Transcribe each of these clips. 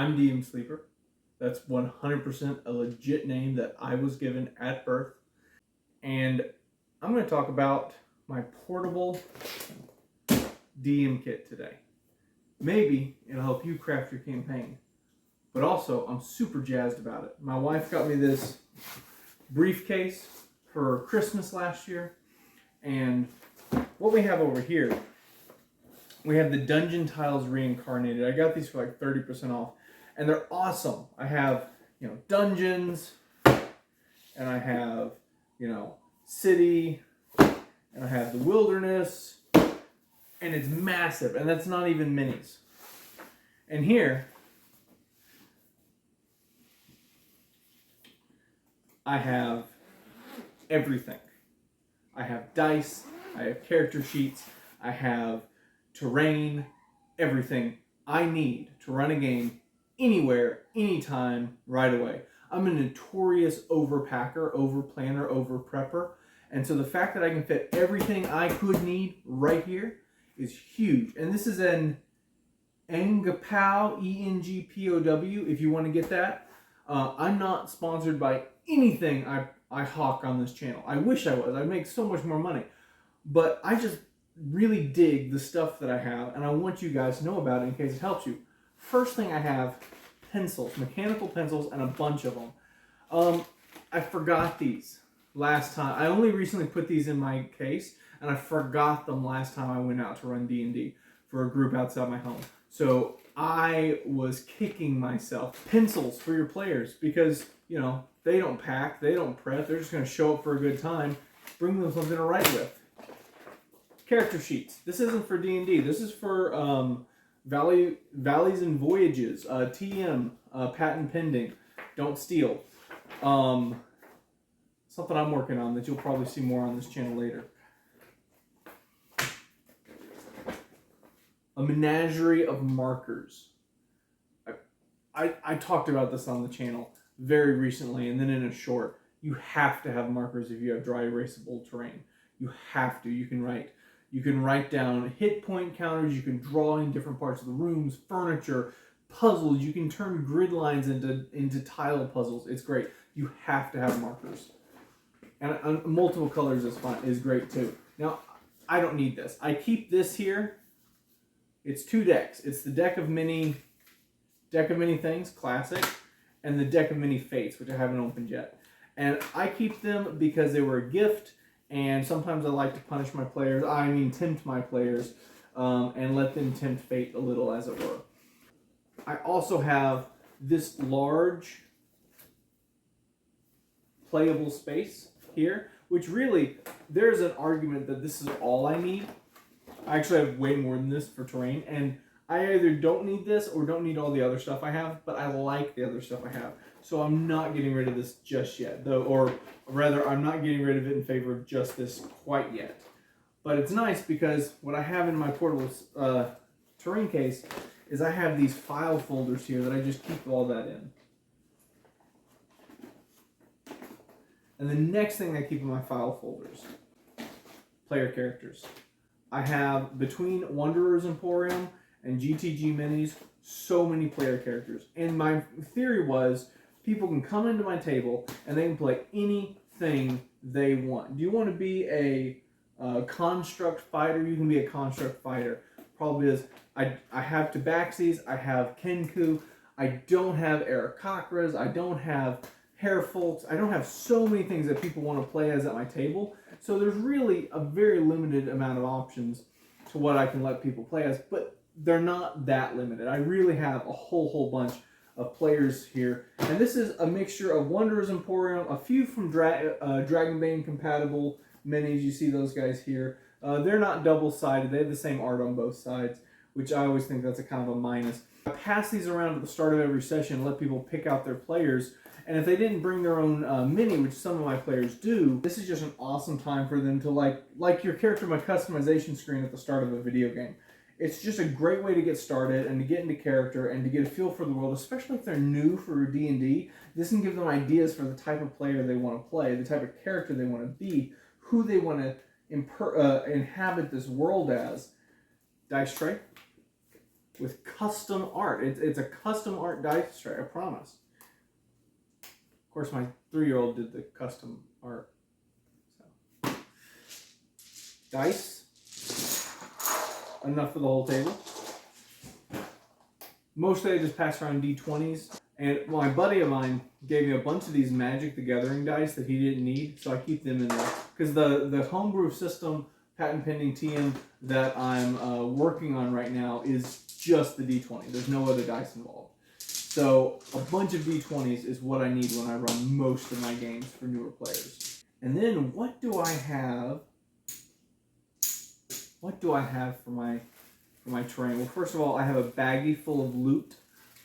I'm DM Sleeper. That's 100% a legit name that I was given at birth. And I'm going to talk about my portable DM kit today. Maybe it'll help you craft your campaign. But also, I'm super jazzed about it. My wife got me this briefcase for Christmas last year. And what we have over here, we have the Dungeon Tiles Reincarnated. I got these for like 30% off. And they're awesome. I have, dungeons, and I have, city, and I have the wilderness, and it's massive, and that's not even minis. And here, I have everything. I have dice, I have character sheets, I have terrain, everything I need to run a game anywhere, anytime, right away. I'm a notorious overpacker, overplanner, overprepper, and so the fact that I can fit everything I could need right here is huge. And this is an Engpow, E-N-G-P-O-W, if you want to get that. I'm not sponsored by anything I hawk on this channel. I wish I was. I'd make so much more money. But I just really dig the stuff that I have, and I want you guys to know about it in case it helps you. First thing I have, pencils, mechanical pencils, and a bunch of them. I forgot these last time. I only recently put these in my case, and I forgot them last time I went out to run D&D for a group outside my home. So I was kicking myself. Pencils for your players, because, they don't pack, they don't prep, they're just going to show up for a good time. Bring them something to write with. Character sheets. This isn't for D&D. This is for Valleys and Voyages, TM, patent pending, don't steal. Something I'm working on that you'll probably see more on this channel later. A menagerie of markers. I talked about this on the channel very recently, and then in a short. You have to have markers if you have dry erasable terrain. You have to. You can write down hit point counters. You can draw in different parts of the rooms, furniture, puzzles. You can turn grid lines into tile puzzles. It's great. You have to have markers. And multiple colors is great too. Now, I don't need this. I keep this here. It's 2 decks. It's the deck of many things, classic, and the deck of many fates, which I haven't opened yet. And I keep them because they were a gift, and sometimes I like to punish my players. Tempt my players, and let them tempt fate a little, as it were. I also have this large playable space here, which really, there's an argument that this is all I need. I actually have way more than this for terrain, and I either don't need this or don't need all the other stuff I have, but I like the other stuff I have. So I'm not getting rid of this just yet, though, or rather, I'm not getting rid of it in favor of just this quite yet. But it's nice because what I have in my portable terrain case is I have these file folders here that I just keep all that in. And the next thing I keep in my file folders, player characters. I have, between Wanderer's Emporium and GTG Minis, so many player characters. And my theory was, people can come into my table and they can play anything they want. Do you want to be a construct fighter? You can be a construct fighter. Problem is, I have Tabaxis, I have Kenku, I don't have Aarakocras, I don't have Hairfolks, I don't have so many things that people want to play as at my table. So there's really a very limited amount of options to what I can let people play as, but they're not that limited. I really have a whole bunch of players here, and this is a mixture of Wanderer's Emporium, a few from Dragonbane compatible minis. You see those guys here. They're not double-sided. They have the same art on both sides, which I always think that's a kind of a minus. I pass these around at the start of every session and let people pick out their players, and if they didn't bring their own mini, which some of my players do, this is just an awesome time for them to like your character my customization screen at the start of a video game. It's just a great way to get started and to get into character and to get a feel for the world, especially if they're new for D&D. This can give them ideas for the type of player they want to play, the type of character they want to be, who they want to inhabit this world as. Dice tray. with custom art. It's a custom art dice tray, I promise. Of course, my 3-year-old did the custom art. So. Dice. Enough for the whole table. Mostly I just pass around D20s. And my buddy of mine gave me a bunch of these Magic the Gathering dice that he didn't need, so I keep them in there. Because the homebrew system, patent pending TM, that I'm working on right now is just the D20. There's no other dice involved. So a bunch of D20s is what I need when I run most of my games for newer players. And then what do I have? What do I have for my terrain? Well, first of all, I have a baggie full of loot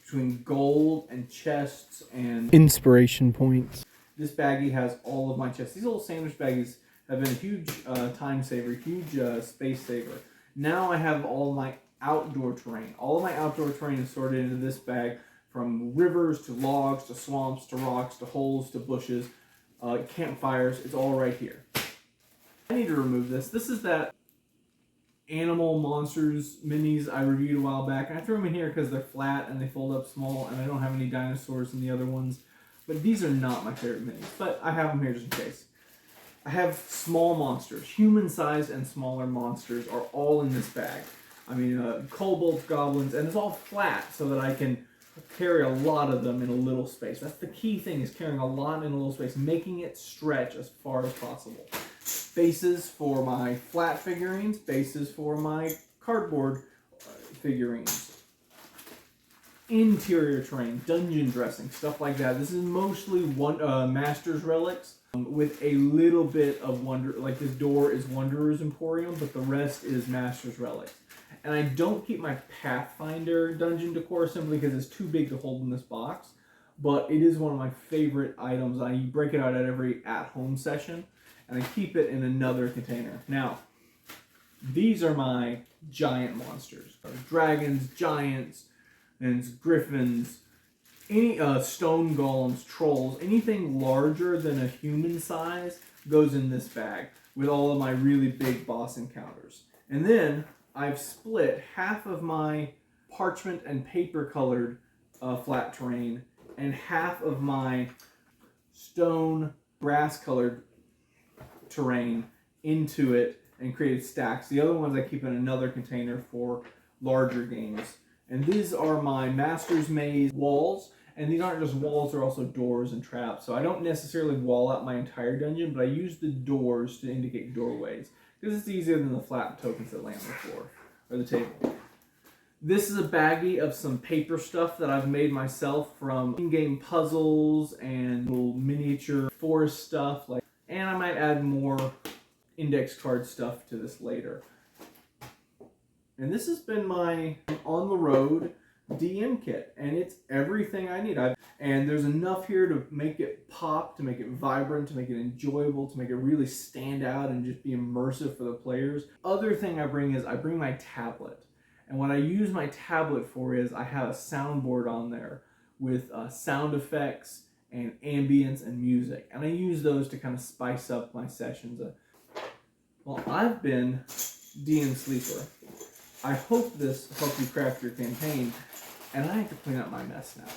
between gold and chests and inspiration points. This baggie has all of my chests. These little sandwich baggies have been a huge time saver, huge space saver. Now I have all my outdoor terrain. All of my outdoor terrain is sorted into this bag, from rivers to logs to swamps to rocks to holes to bushes, campfires. It's all right here. I need to remove this. This is that Animal Monsters minis I reviewed a while back. And I threw them in here because they're flat and they fold up small, and I don't have any dinosaurs in the other ones. But these are not my favorite minis, but I have them here just in case. I have small monsters. Human-sized and smaller monsters are all in this bag. I mean, kobolds, goblins, and it's all flat so that I can carry a lot of them in a little space. That's the key thing, is carrying a lot in a little space, making it stretch as far as possible. Bases for my flat figurines, bases for my cardboard figurines. Interior terrain, dungeon dressing, stuff like that. This is mostly Master's Relics with a little bit of Wonder, like this door is Wanderer's Emporium, but the rest is Master's Relics. And I don't keep my Pathfinder dungeon decor simply because it's too big to hold in this box, but it is one of my favorite items. I break it out at every at-home session, and I keep it in another container. Now, these are my giant monsters. Dragons, giants, and griffins, any stone golems, trolls, anything larger than a human size goes in this bag with all of my really big boss encounters. And then I've split half of my parchment and paper colored flat terrain and half of my stone grass colored terrain into it and created stacks. The other ones I keep in another container for larger games. And these are my Master's Maze walls, and these aren't just walls, they're also doors and traps. So I don't necessarily wall out my entire dungeon, but I use the doors to indicate doorways, because it's easier than the flat tokens that land on the floor or the table. This is a baggie of some paper stuff that I've made myself from in-game puzzles and little miniature forest stuff, and I might add more index card stuff to this later. And this has been my on the road DM kit, and it's everything I need. And there's enough here to make it pop, to make it vibrant, to make it enjoyable, to make it really stand out and just be immersive for the players. Other thing I bring is I bring my tablet. And what I use my tablet for is I have a soundboard on there with sound effects and ambience and music. And I use those to kind of spice up my sessions. Well, I've been DM Sleeper. I hope this helped you craft your campaign, and I have to clean up my mess now.